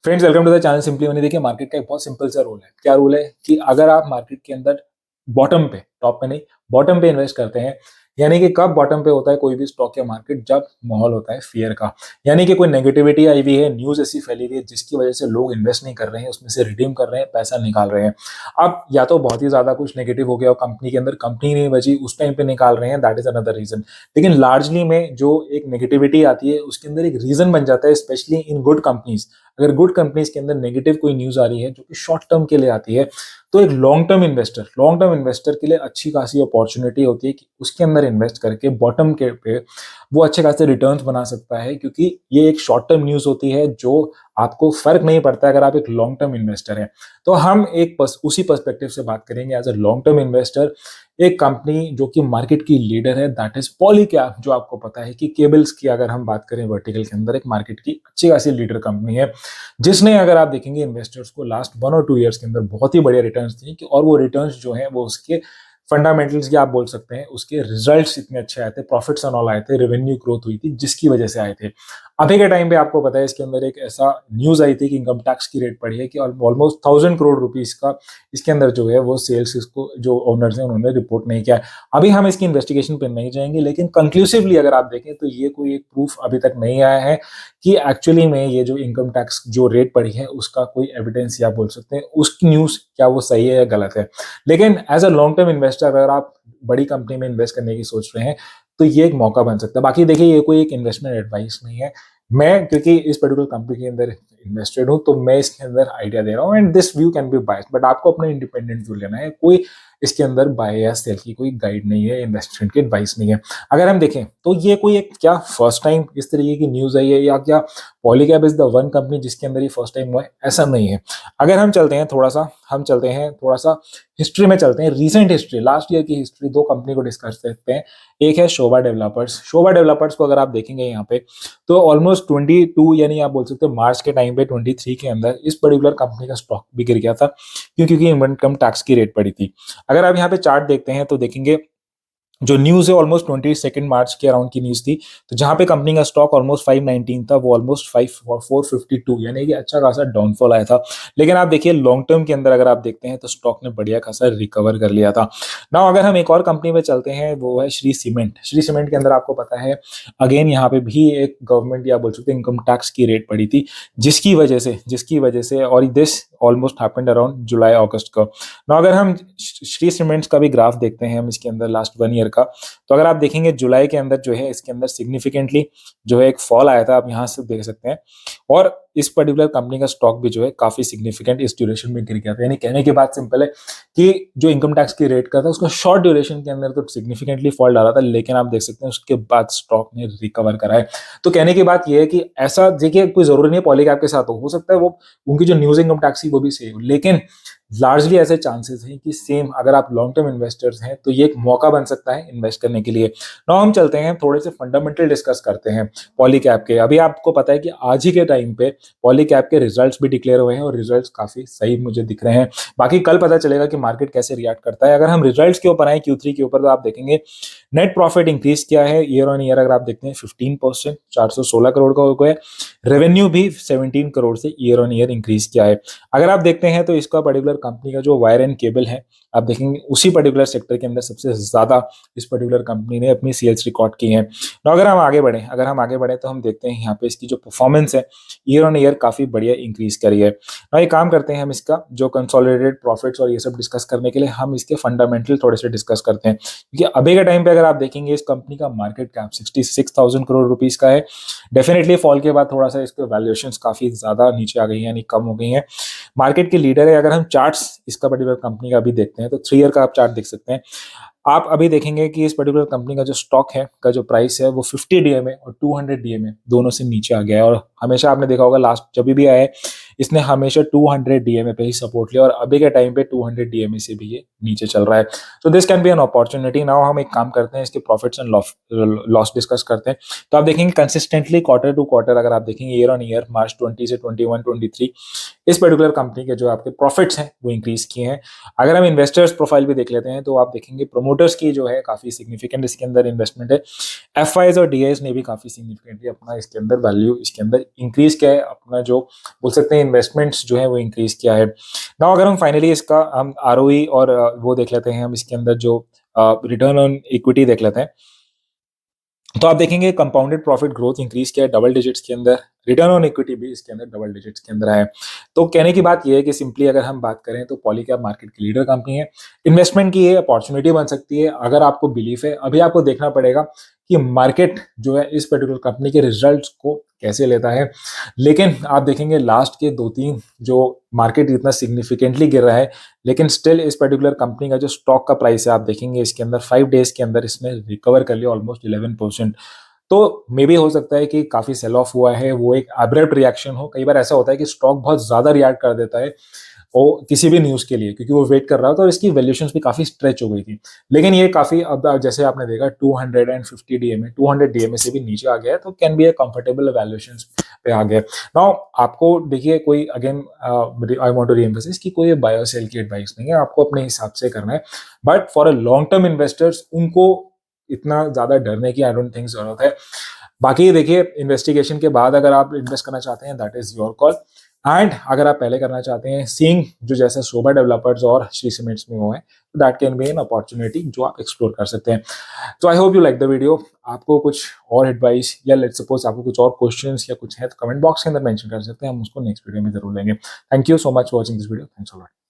Friends, welcome to the channel simply money. देखिए, market का एक बहुत सिंपल सा रूल है। क्या रूल है कि अगर आप मार्केट के अंदर बॉटम पे, टॉप पे नहीं, बॉटम पे इन्वेस्ट करते हैं, यानी कि कब बॉटम पे होता है कोई भी स्टॉक या मार्केट, जब माहौल होता है फियर का, यानी कि कोई नेगेटिविटी आई हुई है, न्यूज ऐसी फैली हुई है जिसकी वजह से लोग इन्वेस्ट नहीं कर रहे हैं, उसमें से रिडीम कर रहे हैं, पैसा निकाल रहे हैं। अब या तो बहुत ही ज्यादा कुछ नेगेटिव हो गया और कंपनी के अंदर कंपनी नहीं बची, उस टाइम पे निकाल रहे हैं, दैट इज अनदर रीजन। लेकिन लार्जली में जो एक नेगेटिविटी आती है उसके अंदर एक रीजन बन जाता है, स्पेशली इन गुड कंपनीज। अगर गुड कंपनीज के अंदर नेगेटिव कोई न्यूज आ रही है जो कि शॉर्ट टर्म के लिए आती है, तो एक लॉन्ग टर्म इन्वेस्टर के लिए अच्छी खासी अपॉर्चुनिटी होती है कि उसके अंदर इन्वेस्ट करके बॉटम के पे वो अच्छे खासे रिटर्न्स बना सकता है, क्योंकि ये एक शॉर्ट टर्म न्यूज होती है जो आपको फर्क नहीं पड़ता अगर आप एक लॉन्ग टर्म इन्वेस्टर हैं। तो हम उसी पर्सपेक्टिव से बात करेंगे as a long term investor. एक कंपनी जो कि मार्केट की लीडर है, दैट इज पॉलीकैब, जो आपको पता है कि केबल्स की अगर हम बात करें वर्टिकल के अंदर, एक मार्केट की अच्छी खासी लीडर कंपनी है, जिसने अगर आप देखेंगे इन्वेस्टर्स को लास्ट 1 और 2 ईयर्स के अंदर बहुत ही बढ़िया रिटर्न्स दिए कि, और वो रिटर्न्स जो हैं वो उसके फंडामेंटल्स की आप बोल सकते हैं, उसके रिजल्ट्स इतने अच्छे आए थे, प्रॉफिट्स एंड ऑल आए थे, रेवेन्यू ग्रोथ हुई थी जिसकी वजह से आए थे। अभी के टाइम पे आपको पता है इसके अंदर एक ऐसा न्यूज आई थी कि इनकम टैक्स की रेट बढ़ी है कि ऑलमोस्ट 1000 करोड़ रुपीज का इसके अंदर जो है वो सेल्स, इसको जो ओनर्स हैं उन्होंने रिपोर्ट नहीं किया है। अभी हम इसकी इन्वेस्टिगेशन पे नहीं जाएंगे, लेकिन कंक्लूसिवली अगर आप देखें तो ये कोई एक प्रूफ अभी तक नहीं आया है कि एक्चुअली में ये जो इनकम टैक्स जो रेट बढ़ी है उसका कोई एविडेंस या बोल सकते हैं उसकी न्यूज क्या वो सही है या गलत है। लेकिन as a long term investor अगर आप बड़ी कंपनी में इन्वेस्ट करने की सोच रहे हैं तो ये एक मौका बन सकता है। बाकी देखिए, ये कोई एक इन्वेस्टमेंट एडवाइस नहीं है। मैं क्योंकि इस पर्टिकुलर कंपनी के अंदर इन्वेस्टेड हूं, तो मैं इसके अंदर आइडिया दे रहा हूँ, and this view can be biased, but आपको अपना इंडिपेंडेंट व्यू लेना है। कोई इसके अंदर बाय या सेल की कोई गाइड नहीं है, इन्वेस्टमेंट की एडवाइस नहीं है। अगर हम देखें तो ये कोई एक क्या फर्स्ट टाइम इस तरीके की न्यूज आई है, या क्या Polycab is the one company जिसके अंदर ये फर्स्ट टाइम हुआ है, ऐसा नहीं है। अगर हम चलते हैं थोड़ा सा हिस्ट्री में, चलते हैं रिसेंट हिस्ट्री, लास्ट ईयर की हिस्ट्री, दो कंपनी को डिस्कस करते हैं। एक है शोभा डेवलपर्स को अगर आप देखेंगे यहाँ पे, तो ऑलमोस्ट 22, यानी आप बोल सकते हैं मार्च के टाइम पे 23 के अंदर इस पर्टिकुलर कंपनी का स्टॉक भी गिर गया था, क्योंकि इनकम टैक्स की रेट पड़ी थी। अगर आप यहाँ पे चार्ट देखते हैं तो देखेंगे जो न्यूज है ऑलमोस्ट 22 मार्च के अराउंड की न्यूज थी, तो जहां पे कंपनी का स्टॉक ऑलमोस्ट 519 था, वो ऑलमोस्ट 452, यानी कि अच्छा खासा डाउनफॉल आया था। लेकिन आप देखिए लॉन्ग टर्म के अंदर अगर आप देखते हैं तो स्टॉक ने बढ़िया खासा रिकवर कर लिया था। ना अगर हम एक और कंपनी पे चलते हैं, वो है श्री सीमेंट के अंदर आपको पता है, अगेन यहाँ पे भी एक गवर्नमेंट या बोल सकते हैं इनकम टैक्स की रेट पड़ी थी, जिसकी वजह से और दिस ऑलमोस्ट हैपेंड अराउंड जुलाई अगस्त का। ना अगर हम श्री सीमेंट्स का भी ग्राफ देखते हैं हम इसके अंदर लास्ट 1 ईयर का, तो अगर आप देखेंगे जुलाई के अंदर जो है इसके अंदर सिग्निफिकेंटली जो है एक फॉल आया था, आप यहाँ से देख सकते हैं। और इस पर्टिकुलर कंपनी का स्टॉक भी जो है काफी सिग्निफिकेंट इस ड्यूरेशन में गिर गया था। यानी कहने की बात सिंपल है कि जो इनकम टैक्स की रेट का था उसका शॉर्ट ड्यूरेशन के अंदर तो सिग्निफिकेंटली फॉल डाला था, लेकिन आप देख सकते हैं उसके बाद स्टॉक ने रिकवर करा है। तो कहने की बात यह है कि ऐसा देखिए कोई जरूरी नहीं है पॉलीकैब के साथ हो सकता है वो उनकी जो न्यूज इनकम टैक्स थी वो भी सही हो, लेकिन लार्जली ऐसे चांसेस हैं कि सेम अगर आप लॉन्ग टर्म इन्वेस्टर्स हैं तो ये एक मौका बन सकता है इन्वेस्ट करने के लिए। नाउ हम चलते हैं थोड़े से फंडामेंटल डिस्कस करते हैं पॉलीकैब के। अभी आपको पता है कि आज ही के टाइम पे पॉलीकैब के रिजल्ट्स भी डिक्लेयर हुए हैं और रिजल्ट्स काफी सही मुझे दिख रहे हैं। बाकी कल पता चलेगा कि मार्केट कैसे रिएक्ट करता है। अगर हम रिजल्ट्स के ऊपर आए Q3 के ऊपर, तो आप देखेंगे नेट प्रॉफिट इंक्रीज किया है ईयर ऑन ईयर, अगर आप देखते हैं 15%, 416 करोड़ का हो गया। रेवेन्यू भी 17 करोड़ से ईयर ऑन ईयर इंक्रीज किया है। अगर आप देखते हैं तो इसका पर्टिकुलर कंपनी का जो वायर एंड केबल है, आप देखेंगे उसी पर्टिकुलर सेक्टर के अंदर सबसे ज्यादा इस पर्टिकुलर कंपनी ने अपनी सेल्स रिकॉर्ड की है। तो अगर हम आगे बढ़े तो हम देखते हैं यहाँ पे इसकी जो परफॉर्मेंस है ईयर ऑन ईयर काफी बढ़िया इंक्रीज करी है। ना एक काम करते हैं, हम इसका जो कंसोलिडेटेड प्रॉफिट्स और ये सब डिस्कस करने के लिए हम इसके फंडामेंटल थोड़े से डिस्कस करते हैं, क्योंकि अभी के टाइम पे अगर आप देखेंगे इस कंपनी का मार्केट कैप 66,000 करोड़ रुपीस का है। डेफिनेटली फॉल के बाद थोड़ा सा इसके वैल्यूएशंस काफी ज्यादा नीचे आ गई हैं, यानी कम हो गई हैं। मार्केट के लीडर है। अगर हम चार्ट्स इसका पर्टिकुलर कंपनी का भी देखते हैं तो 3 ईयर का आप चार्ट देख सकते हैं। आप अभी देखेंगे कि इस पर्टिकुलर कंपनी का जो स्टॉक है का जो प्राइस है वो 50 डीएमए और 200 डीएमए दोनों से नीचे आ गया है। और हमेशा आपने देखा होगा लास्ट जब भी आया है इसने हमेशा 200 डीएमए पे ही सपोर्ट लिया, और अभी के टाइम पे 200 डीएमए से भी ये नीचे चल रहा है। तो this can be an opportunity. Now हम एक काम करते हैं, इसके प्रॉफिट्स एंड लॉस डिस्कस करते हैं। तो आप देखेंगे कंसिस्टेंटली क्वार्टर टू क्वार्टर अगर आप देखेंगे ईयर ऑन ईयर मार्च 20 से 21 23 इस पर्टिकुलर कंपनी के जो आपके प्रॉफिट्स हैं वो इंक्रीज किए हैं। अगर हम इन्वेस्टर्स प्रोफाइल भी देख लेते हैं तो आप देखेंगे प्रोमोटर्स की जो है काफी सिग्निफिकेंट इसके अंदर इन्वेस्टमेंट है। एफआईज और डीआईज ने भी काफी सिग्निफिकेंटली अपना इसके अंदर वैल्यू इसके अंदर इंक्रीज किया है, अपना जो बोल सकते हैं इन्वेस्टमेंट्स जो है वो इंक्रीज किया है। नाउ अगर हम फाइनली इसका हम आरओई और वो देख लेते हैं, हम इसके अंदर जो रिटर्न ऑन इक्विटी देख लेते हैं, तो आप देखेंगे कंपाउंडेड प्रॉफिट ग्रोथ इंक्रीज किया है डबल डिजिट्स के अंदर, रिटर्न ऑन इक्विटी भी इसके अंदर डबल डिजिट्स के अंदर है। तो कहने की बात यह है कि सिंपली अगर हम बात करें तो पॉलीकैब मार्केट की लीडर कंपनी है, इन्वेस्टमेंट की ये अपॉर्चुनिटी बन सकती है अगर आपको बिलीफ है। अभी आपको देखना पड़ेगा कि मार्केट जो है इस पर्टिकुलर कंपनी के रिजल्ट्स को कैसे लेता है, लेकिन आप देखेंगे लास्ट के 2-3 जो मार्केट इतना सिग्निफिकेंटली गिर रहा है, लेकिन स्टिल इस पर्टिकुलर कंपनी का जो स्टॉक का प्राइस है आप देखेंगे इसके अंदर 5 डेज के अंदर इसने रिकवर कर लिया ऑलमोस्ट 11%। तो मे बी हो सकता है कि काफी सेल ऑफ हुआ है, वो एक एब्रप्ट रिएक्शन हो। कई बार ऐसा होता है कि स्टॉक बहुत ज्यादा रिएक्ट कर देता है और किसी भी न्यूज के लिए, क्योंकि वो वेट कर रहा होता है और इसकी वैल्यूएशंस भी काफी स्ट्रेच हो गई थी। लेकिन ये काफी अब जैसे आपने देखा 250 डीएमए 200 डीएमए से भी नीचे आ गया है, तो can be A comfortable valuations पे आ गया। नाउ आपको देखिए कोई again I want to re-emphasise कि कोई बाय और सेल की एडवाइस नहीं है, आपको अपने हिसाब से करना है। But for a long term investors उनको इतना ज्यादा डरने की आई डोंट थिंक जरूरत है। बाकी देखिए इन्वेस्टिगेशन के बाद अगर आप इन्वेस्ट करना चाहते हैं that is your call, and अगर आप पहले करना चाहते हैं सीइंग जो जैसे शोभा डेवलपर्स और श्री सीमेंट्स में हुए हैं, तो that can be an opportunity जो आप एक्सप्लोर कर सकते हैं। तो I hope you like the video. आपको कुछ और एडवाइस या लेट्स सपोज आपको कुछ और क्वेश्चंस या कुछ है तो कमेंट बॉक्स के अंदर मेंशन कर सकते हैं, हम उसको नेक्स्ट वीडियो में जरूर लेंगे। Thank you so much for watching this video. Thanks a lot.